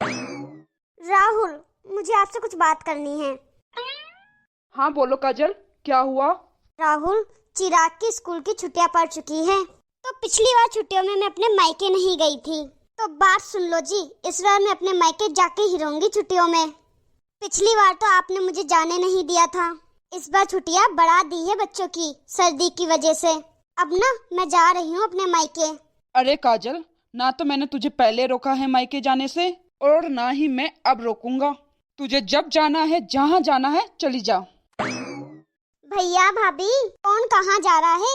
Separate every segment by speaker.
Speaker 1: राहुल, मुझे आपसे कुछ बात करनी है।
Speaker 2: हाँ बोलो काजल, क्या हुआ?
Speaker 1: राहुल, चिराग की स्कूल की छुट्टियां पड़ चुकी हैं, तो पिछली बार छुट्टियों में मैं अपने मायके नहीं गई थी, तो बात सुन लो जी, इस बार मैं अपने मायके जाके ही रहूंगी छुट्टियों में। पिछली बार तो आपने मुझे जाने नहीं दिया था, इस बार छुट्टियां बढ़ा दी है बच्चों की सर्दी की वजह से। अब ना मैं जा रही हूँ अपने मायके।
Speaker 2: अरे काजल, ना तो मैंने तुझे पहले रोका है मायके जाने से, और ना ही मैं अब रोकूंगा। तुझे जब जाना है, जहाँ जाना है, चली जा।
Speaker 1: भैया भाभी, कौन कहाँ जा रहा है?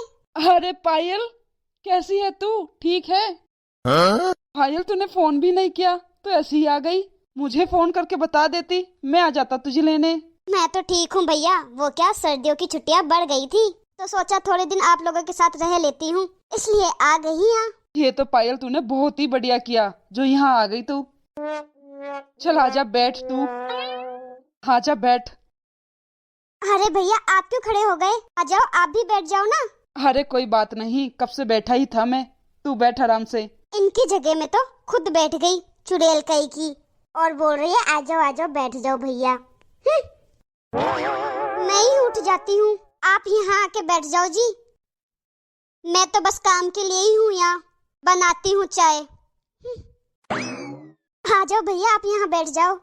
Speaker 2: अरे पायल, कैसी है तू? ठीक है? पायल, तूने फोन भी नहीं किया तो ऐसी ही आ गई। मुझे फोन करके बता देती, मैं आ जाता तुझे लेने।
Speaker 1: मैं तो ठीक हूँ भैया, वो क्या सर्दियों की छुट्टियां बढ़ गई थी, तो सोचा थोड़े दिन आप लोगों के साथ रह लेती हूँ, इसलिए आ गई यहाँ।
Speaker 2: ये तो पायल तूने बहुत ही बढ़िया किया जो यहाँ आ गई तू। चल आजा, बैठ तू, आजा बैठ।
Speaker 1: अरे भैया, आप क्यों खड़े हो गए? आ जाओ, आप भी बैठ जाओ ना।
Speaker 2: अरे कोई बात नहीं, कब से बैठा ही था मैं, तू बैठ आराम से।
Speaker 1: इनकी जगह में तो खुद बैठ गई चुड़ैल कई की, और बोल रही है आ जाओ बैठ जाओ भैया। मैं ही उठ जाती हूँ, आप यहाँ आके बैठ जाओ जी। मैं तो बस काम के लिए ही हूँ, यहाँ बनाती हूँ चाय। आ जाओ भैया, आप यहाँ बैठ जाओ।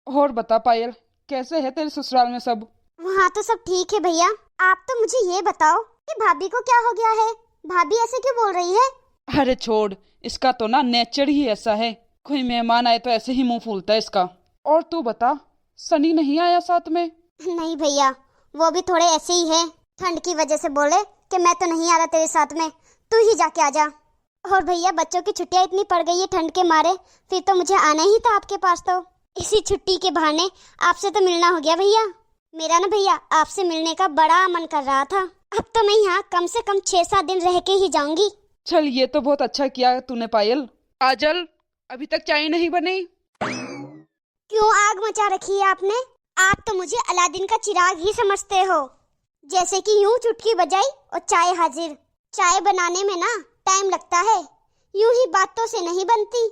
Speaker 2: और बता पायल, कैसे है तेरे ससुराल में सब?
Speaker 1: वहाँ तो सब ठीक है भैया। आप तो मुझे ये बताओ कि भाभी को क्या हो गया है? भाभी ऐसे क्यों बोल रही है?
Speaker 2: अरे छोड़, इसका तो ना नेचर ही ऐसा है, कोई मेहमान आए तो ऐसे ही मुंह फूलता है इसका। और तू बता, सनी नहीं आया साथ में?
Speaker 1: नहीं भैया, वो भी थोड़े ऐसे ही है, ठंड की वजह से बोले कि मैं तो नहीं आ रहा तेरे साथ में, तू ही जाके आ जा। और भैया, बच्चों की छुट्टियां इतनी पड़ गई है ठंड के मारे, फिर तो मुझे आना ही था आपके पास, तो इसी छुट्टी के बहाने आपसे तो मिलना हो गया भैया। मेरा ना भैया आपसे मिलने का बड़ा मन कर रहा था। अब तो मैं यहाँ कम से कम 6-7 दिन रह के ही जाऊंगी।
Speaker 2: चल, ये तो बहुत अच्छा किया तूने पायल। काजल, अभी तक चाय नहीं बनी?
Speaker 1: क्यों आग मचा रखी है आपने? आप तो मुझे अलादीन का चिराग ही समझते हो, जैसे कि यूं चुटकी बजाई और चाय हाजिर। चाय बनाने में ना टाइम लगता है, यूं ही बातों से नहीं बनती।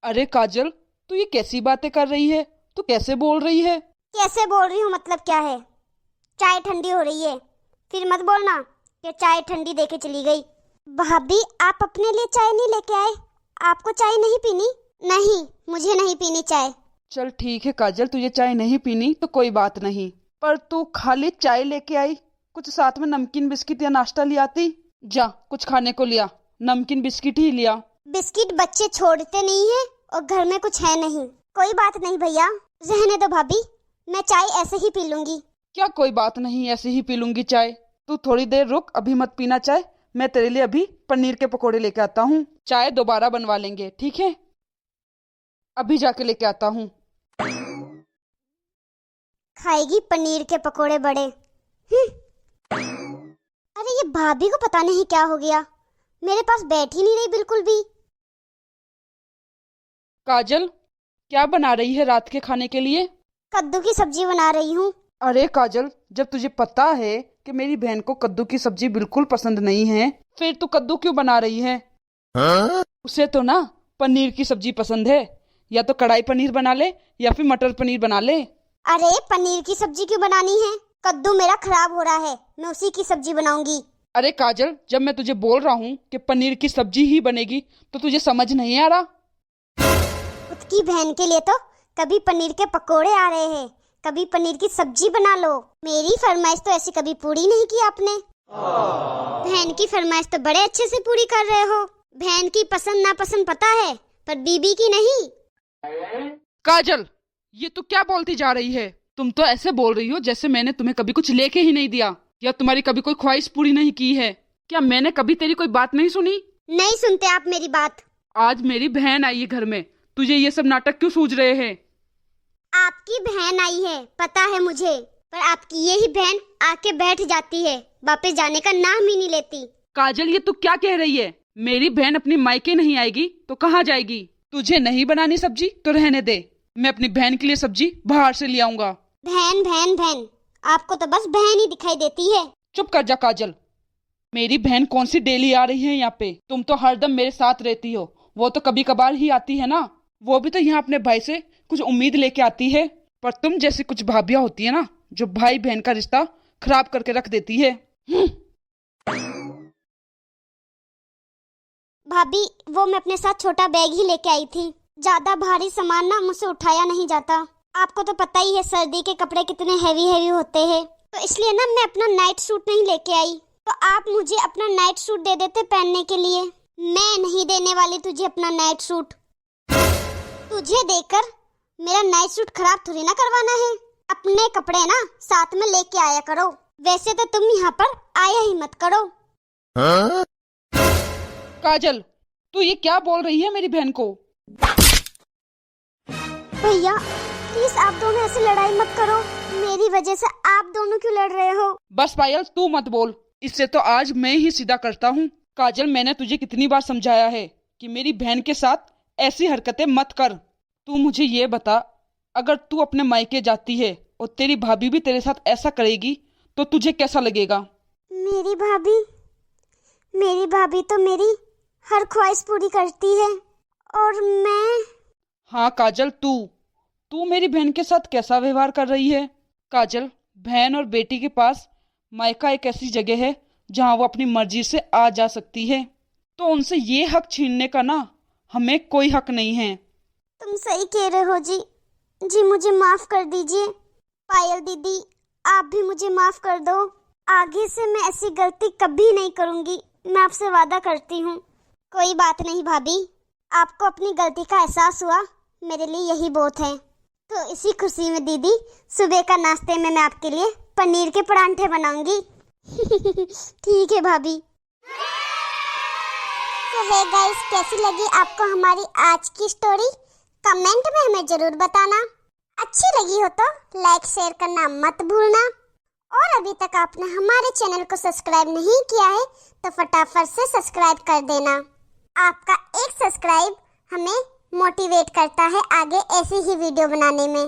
Speaker 2: अरे काजल, तू ये कैसी बातें कर रही है? तू कैसे बोल रही है?
Speaker 1: कैसे बोल रही हूँ मतलब क्या है? चाय ठंडी हो रही है, फिर मत बोलना कि चाय ठंडी देके चली गई। भाभी, आप अपने लिए चाय नहीं लेके आए? आपको चाय नहीं पीनी? नहीं, मुझे नहीं पीनी चाय।
Speaker 2: चल ठीक है काजल, तुझे चाय नहीं पीनी तो कोई बात नहीं, पर तू खाली चाय लेके आई, कुछ साथ में नमकीन बिस्किट या नाश्ता ले आती। जा, कुछ खाने को लिया, नमकीन बिस्किट ही लिया।
Speaker 1: बिस्किट बच्चे छोड़ते नहीं है, और घर में कुछ है नहीं। कोई बात नहीं भैया, रहने दो भाभी, मैं चाय ऐसे ही पी लूंगी।
Speaker 2: क्या कोई बात नहीं, ऐसे ही पी लूंगी चाय? तू थोड़ी देर रुक, अभी मत पीना चाय, मैं तेरे लिए अभी पनीर के पकोड़े लेके आता हूँ। चाय दोबारा बनवा लेंगे, ठीक है? अभी जाके लेके आता हूँ।
Speaker 1: खाएगी पनीर के पकोड़े बड़े। अरे ये भाभी को पता नहीं क्या हो गया, मेरे पास बैठ ही नहीं रही बिल्कुल भी।
Speaker 2: काजल, क्या बना रही है रात के खाने के लिए?
Speaker 1: कद्दू की सब्जी बना रही हूँ।
Speaker 2: अरे काजल, जब तुझे पता है कि मेरी बहन को कद्दू की सब्जी बिल्कुल पसंद नहीं है, फिर तू कद्दू क्यों बना रही है? उसे तो ना पनीर की सब्जी पसंद है, या तो कढ़ाई पनीर बना ले या फिर मटर पनीर बना ले।
Speaker 1: अरे पनीर की सब्जी क्यों बनानी है? कद्दू मेरा खराब हो रहा है, मैं उसी की सब्जी बनाऊंगी।
Speaker 2: अरे काजल, जब मैं तुझे बोल रहा हूँ कि पनीर की सब्जी ही बनेगी तो तुझे समझ नहीं आ रहा?
Speaker 1: खुद की बहन के लिए तो कभी पनीर के पकोड़े आ रहे हैं, कभी पनीर की सब्जी बना लो। मेरी फरमाइश तो ऐसी कभी पूरी नहीं की आपने। बहन की फरमाइश तो बड़े अच्छे से पूरी कर रहे हो। बहन की पसंद नापसंद पता है, पर बीबी की नहीं।
Speaker 2: काजल, ये तू क्या बोलती जा रही है? तुम तो ऐसे बोल रही हो जैसे मैंने तुम्हें कभी कुछ लेके ही नहीं दिया, या तुम्हारी कभी कोई ख्वाहिश पूरी नहीं की है। क्या मैंने कभी तेरी कोई बात नहीं सुनी?
Speaker 1: नहीं सुनते आप मेरी बात।
Speaker 2: आज मेरी बहन आई है घर में, तुझे ये सब नाटक क्यों सूझ रहे हैं?
Speaker 1: आपकी बहन आई है पता है मुझे, पर आपकी यही बहन आके बैठ जाती है, वापस जाने का नाम ही नहीं लेती।
Speaker 2: काजल, ये तू क्या कह रही है? मेरी बहन अपनी मायके नहीं आएगी तो कहाँ जाएगी? तुझे नहीं बनानी सब्जी तो रहने दे, मैं अपनी बहन के लिए सब्जी बाहर से ले आऊंगा।
Speaker 1: बहन बहन बहन, आपको तो बस बहन ही दिखाई देती है।
Speaker 2: चुप कर जा काजल, मेरी बहन कौन सी डेली आ रही है यहाँ पे? तुम तो हरदम मेरे साथ रहती हो, वो तो कभी कभार ही आती है ना। वो भी तो यहाँ अपने भाई से कुछ उम्मीद लेके आती है। पर तुम जैसी कुछ भाभियां होती है ना, जो भाई बहन का रिश्ता खराब करके रख देती है।
Speaker 1: भाभी, वो मैं अपने साथ छोटा बैग ही लेके आई थी। ज्यादा भारी सामान ना मुझसे उठाया नहीं जाता। आपको तो पता ही है सर्दी के कपड़े कितने हैवी हैवी होते हैं, तो इसलिए ना मैं अपना नाइट सूट नहीं लेके आई। तो आप मुझे अपना नाइट सूट दे देते पहनने के लिए। मैं नहीं देने वाली तुझे अपना नाइट सूट। तुझे देकर मेरा नाइट सूट खराब थोड़ी ना करवाना है। अपने कपड़े ना साथ में लेके आया करो। वैसे तो तुम यहाँ पर आया ही मत करो।
Speaker 2: काजल, तू ये क्या बोल रही है मेरी बहन को?
Speaker 1: भैया प्लीज आप दोनों ऐसे लड़ाई मत करो। मेरी वजह से आप दोनों क्यों लड़ रहे हो?
Speaker 2: बस पायल, तू मत बोल। इससे तो आज मैं ही सीधा करता हूँ। काजल, मैंने तुझे कितनी बार समझाया है कि मेरी बहन के साथ ऐसी हरकतें मत कर। तू मुझे ये बता, अगर तू अपने मायके जाती है और तेरी भाभी भी तेरे साथ ऐसा करेगी तो तुझे कैसा लगेगा?
Speaker 1: मेरी भाभी तो मेरी हर ख्वाहिश पूरी करती है। और मैं...
Speaker 2: हाँ काजल, तू मेरी बहन के साथ कैसा व्यवहार कर रही है? काजल, बहन और बेटी के पास मायका एक ऐसी जगह है जहाँ वो अपनी मर्जी से आ जा सकती है, तो उनसे ये हक छीनने का ना हमें कोई हक नहीं है।
Speaker 1: तुम सही कह रहे हो जी। जी मुझे माफ कर दीजिए। पायल दीदी, आप भी मुझे माफ कर दो। आगे से मैं ऐसी गलती कभी नहीं करूँगी, मैं आपसे वादा करती हूँ। कोई बात नहीं भाभी, आपको अपनी गलती का एहसास हुआ, मेरे लिए यही बहुत है। तो इसी खुशी में दीदी, सुबह का नाश्ते में मैं आपके लिए पनीर के परांठे बनाऊंगी। ठीक है भाभी। तो हे गाइस, कैसी लगी आपको हमारी आज की स्टोरी? कमेंट में हमें जरूर बताना। अच्छी लगी हो तो लाइक शेयर करना मत भूलना। और अभी तक आपने हमारे चैनल को सब्सक्राइब नहीं किया है तो फटाफट से सब्सक्राइब कर देना। आपका एक सब्सक्राइब हमें मोटिवेट करता है आगे ऐसी ही वीडियो बनाने में।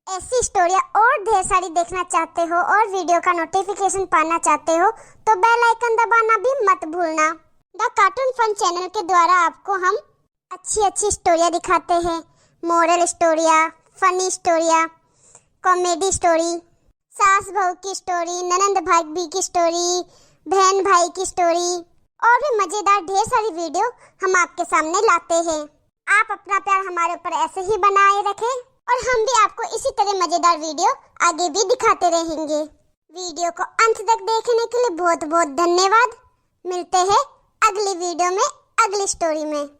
Speaker 1: ऐसी स्टोरियाँ और ढेर सारी देखना चाहते हो और वीडियो का नोटिफिकेशन पाना चाहते हो तो बेल आइकन दबाना भी मत भूलना। द कार्टून फन चैनल के द्वारा आपको हम अच्छी स्टोरियाँ दिखाते हैं। मोरल स्टोरियाँ, फनी स्टोरियाँ, कॉमेडी स्टोरी, सास बहू की स्टोरी, ननंद भाभी की स्टोरी, बहन भाई की स्टोरी और भी मजेदार ढेर सारी वीडियो हम आपके सामने लाते हैं। आप अपना प्यार हमारे ऊपर ऐसे ही बनाए रखें और हम भी आपको इसी तरह मजेदार वीडियो आगे भी दिखाते रहेंगे। वीडियो को अंत तक देखने के लिए बहुत बहुत धन्यवाद। मिलते हैं अगली वीडियो में अगली स्टोरी में।